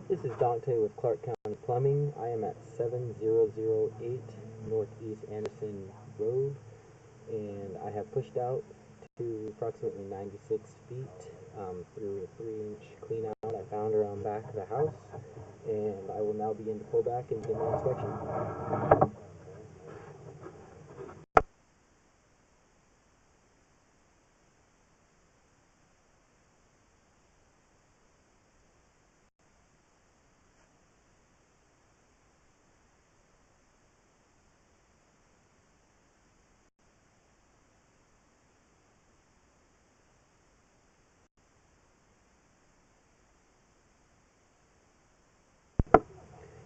This is Dante with Clark County Plumbing. I am at 7008 Northeast Anderson Road, and I have pushed out to approximately 96 feet through a 3-inch clean out I found around the back of the house, and I will now begin to pull back and begin my inspection.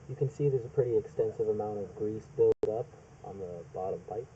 You can see there's a pretty extensive amount of grease built up on the bottom pipe.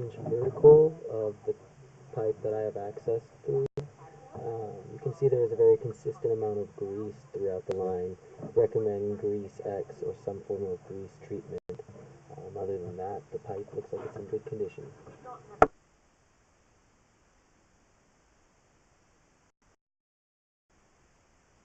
inch vertical of the pipe that I have access through. You can see there is a very consistent amount of grease throughout the line. Recommend Grease X or some form of grease treatment. Other than that, the pipe looks like it's in good condition.